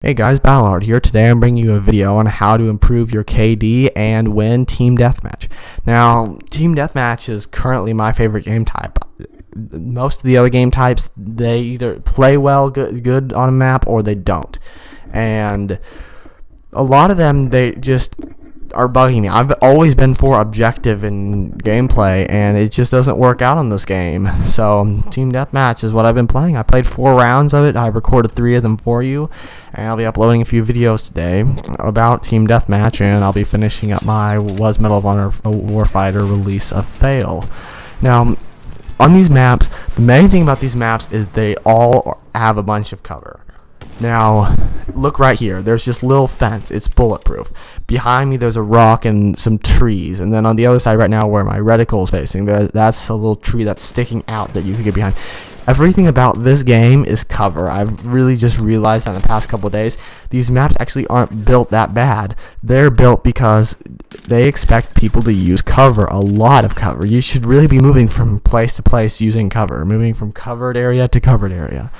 Hey guys, Ballard here. Today I'm bringing you a video on how to improve your KD and win Team Deathmatch. Now, Team Deathmatch is currently my favorite game type. Most of the other game types, they either play well, good on a map, or they don't. And a lot of them, they just are bugging me. I've always been for objective in gameplay, and it just doesn't work out on this game. So Team Deathmatch is what I've been playing. I played 4 rounds of it. I recorded 3 of them for you, and I'll be uploading a few videos today about Team Deathmatch, and I'll be finishing up my Was Medal of Honor Warfighter release of Fail. Now, on these maps, the main thing about these maps is they all have a bunch of cover. Now, look right here. There's just little fence. It's bulletproof. Behind me, there's a rock and some trees. And then on the other side right now where my reticle is facing, that's a little tree that's sticking out that you can get behind. Everything about this game is cover. I've really just realized that in the past couple of days, these maps actually aren't built that bad. They're built because they expect people to use cover, a lot of cover. You should really be moving from place to place using cover, moving from covered area to covered area.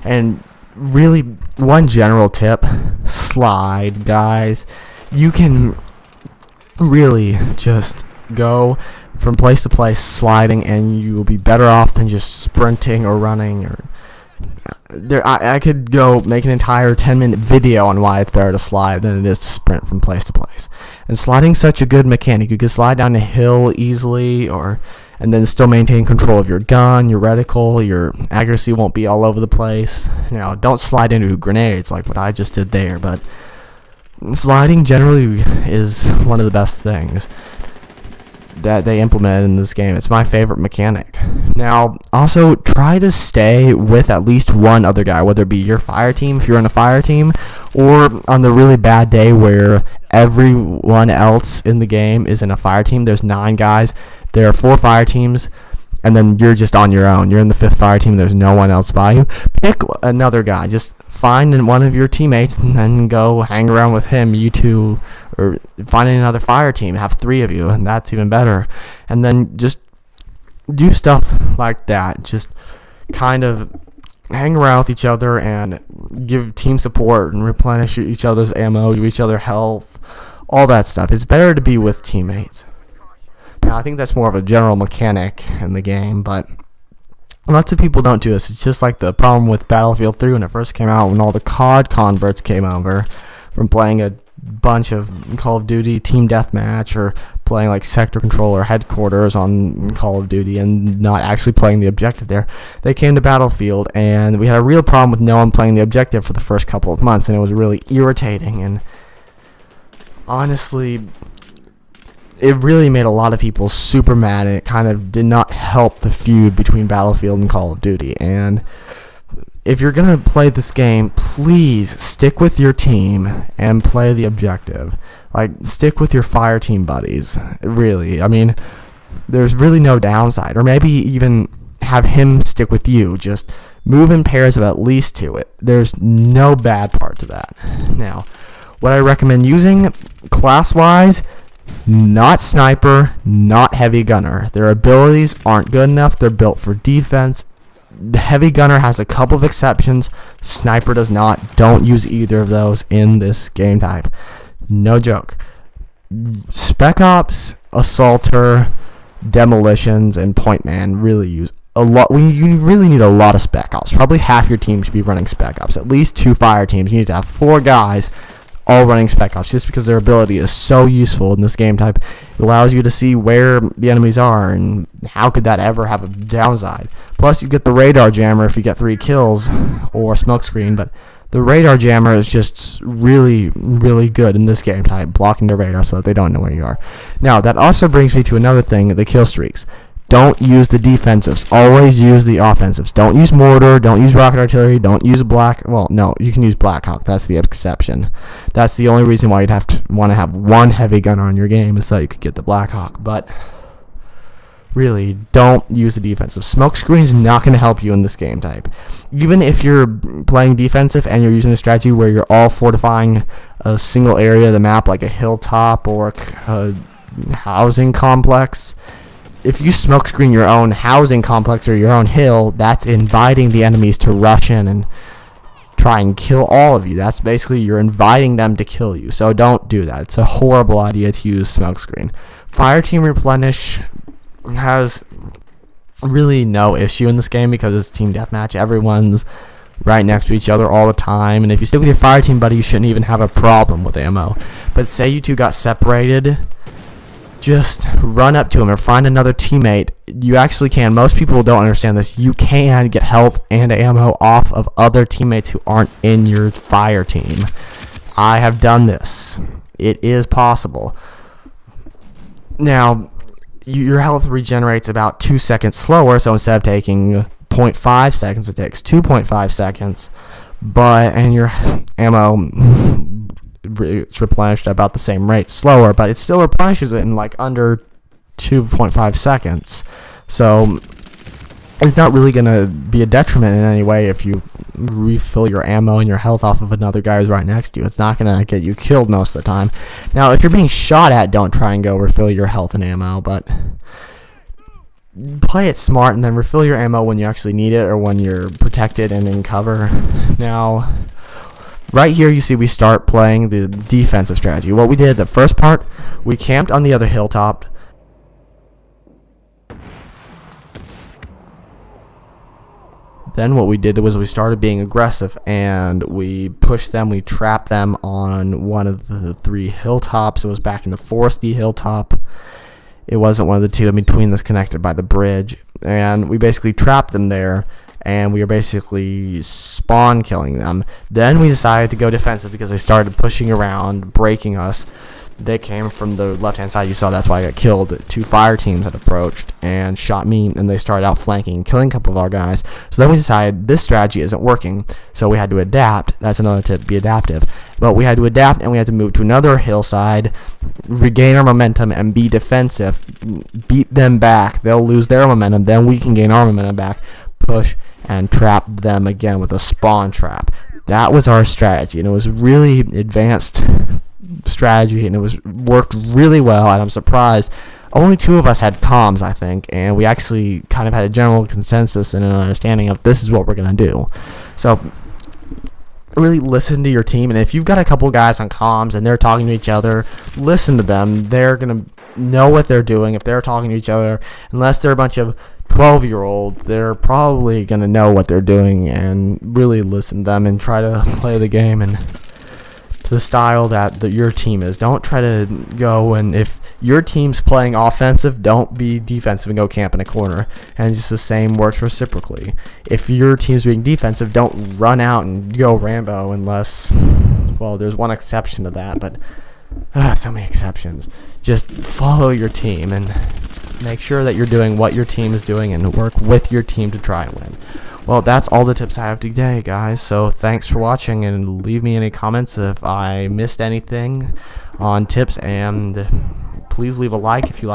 And really, one general tip: slide, guys. You can really just go from place to place sliding, and you will be better off than just sprinting or running. Or I could go make an entire 10-minute video on why it's better to slide than it is to sprint from place to place. And sliding's such a good mechanic. You can slide down a hill easily, and then still maintain control of your gun, your reticle. Your accuracy won't be all over the place. You know, don't slide into grenades like what I just did there, but sliding generally is one of the best things that they implemented in this game. It's my favorite mechanic. Now, also try to stay with at least one other guy, whether it be your fire team if you're in a fire team, or on the really bad day where everyone else in the game is in a fire team. There's 9 guys. There are 4 fire teams, and then you're just on your own. You're in the 5th fire team. There's no one else by you. Pick another guy. Just find one of your teammates and then go hang around with him. You two, or find another fire team. Have 3 of you, and that's even better. And then just do stuff like that. Just kind of hang around with each other and give team support and replenish each other's ammo, give each other health, all that stuff. It's better to be with teammates. Now, I think that's more of a general mechanic in the game, but lots of people don't do this. It's just like the problem with Battlefield 3 when it first came out, when all the COD converts came over from playing a bunch of Call of Duty Team Deathmatch or playing like Sector Control or Headquarters on Call of Duty and not actually playing the objective there. They came to Battlefield, and we had a real problem with no one playing the objective for the first couple of months, and it was really irritating. And honestly, it really made a lot of people super mad, and it kind of did not help the feud between Battlefield and Call of Duty. And if you're going to play this game, please stick with your team and play the objective. Like, stick with your fire team buddies. Really, I mean, there's really no downside. Or maybe even have him stick with you. Just move in pairs of at least 2. There's no bad part to that. Now, what I recommend using class-wise: not sniper, not heavy gunner. Their abilities aren't good enough. They're built for defense. The heavy gunner has a couple of exceptions. Sniper does not. Don't use either of those in this game type. No joke. Spec Ops, Assaulter, Demolitions, and Point Man really use a lot. You really need a lot of Spec Ops. Probably half your team should be running Spec Ops. At least 2 fire teams. You need to have 4 guys all running Spec Ops, just because their ability is so useful in this game type. It allows you to see where the enemies are, and how could that ever have a downside? Plus, you get the radar jammer if you get 3 kills, or smokescreen, but the radar jammer is just really, really good in this game type, blocking the radar so that they don't know where you are. Now, that also brings me to another thing: the kill streaks. Don't use the defensives. Always use the offensives. Don't use mortar. Don't use rocket artillery. Don't use well, no, you can use Black Hawk. That's the exception. That's the only reason why you'd have to want to have 1 heavy gunner on your game, is so you could get the Black Hawk. But really, don't use the defensive. Smokescreen's not going to help you in this game type. Even if you're playing defensive and you're using a strategy where you're all fortifying a single area of the map, like a hilltop or a housing complex, if you smokescreen your own housing complex or your own hill, that's inviting the enemies to rush in, and try and kill all of you. That's basically you're inviting them to kill you. So don't do that. It's a horrible idea to use smokescreen. Fireteam Replenish has really no issue in this game because it's team deathmatch. Everyone's right next to each other all the time, and if you stick with your fire team buddy, you shouldn't even have a problem with ammo. But say you two got separated, just run up to him or find another teammate. You actually can. Most people don't understand this. You can get health and ammo off of other teammates who aren't in your fire team. I have done this. It is possible. Now, your health regenerates about 2 seconds slower, so instead of taking 0.5 seconds, it takes 2.5 seconds, and your ammo it's replenished at about the same rate, slower, but it still replenishes it in like under 2.5 seconds. So it's not really going to be a detriment in any way if you refill your ammo and your health off of another guy who's right next to you. It's not going to get you killed most of the time. Now, if you're being shot at, don't try and go refill your health and ammo, but play it smart and then refill your ammo when you actually need it or when you're protected and in cover. Now, right here you see we start playing the defensive strategy. What we did, the first part, we camped on the other hilltop. Then what we did was we started being aggressive and we pushed them, we trapped them on one of the 3 hilltops. It was back in the foresty hilltop. It wasn't one of the 2 in between that's connected by the bridge. And we basically trapped them there, and we were basically spawn killing them. Then we decided to go defensive because they started pushing around, breaking us. They came from the left-hand side. You saw that's why I got killed. 2 fire teams had approached and shot me, and they started out flanking, killing a couple of our guys. So then we decided this strategy isn't working, so we had to adapt. That's another tip, be adaptive. But we had to adapt, and we had to move to another hillside, regain our momentum, and be defensive. Beat them back. They'll lose their momentum. Then we can gain our momentum back, push, and trap them again with a spawn trap. That was our strategy, and it was really advanced strategy, and it worked really well, and I'm surprised only 2 of us had comms, I think, and we actually kind of had a general consensus and an understanding of this is what we're going to do. So really listen to your team, and if you've got a couple guys on comms and they're talking to each other, listen to them. They're going to know what they're doing if they're talking to each other. Unless they're a bunch of 12-year-olds, they're probably going to know what they're doing, and really listen to them and try to play the game and the style that your team is. Don't try to go, and if your team's playing offensive, don't be defensive and go camp in a corner. And just the same works reciprocally. If your team's being defensive, don't run out and go Rambo unless, well, there's one exception to that, but so many exceptions. Just follow your team and make sure that you're doing what your team is doing and work with your team to try and win. Well, that's all the tips I have today, guys. So thanks for watching, and leave me any comments if I missed anything on tips, and please leave a like if you like.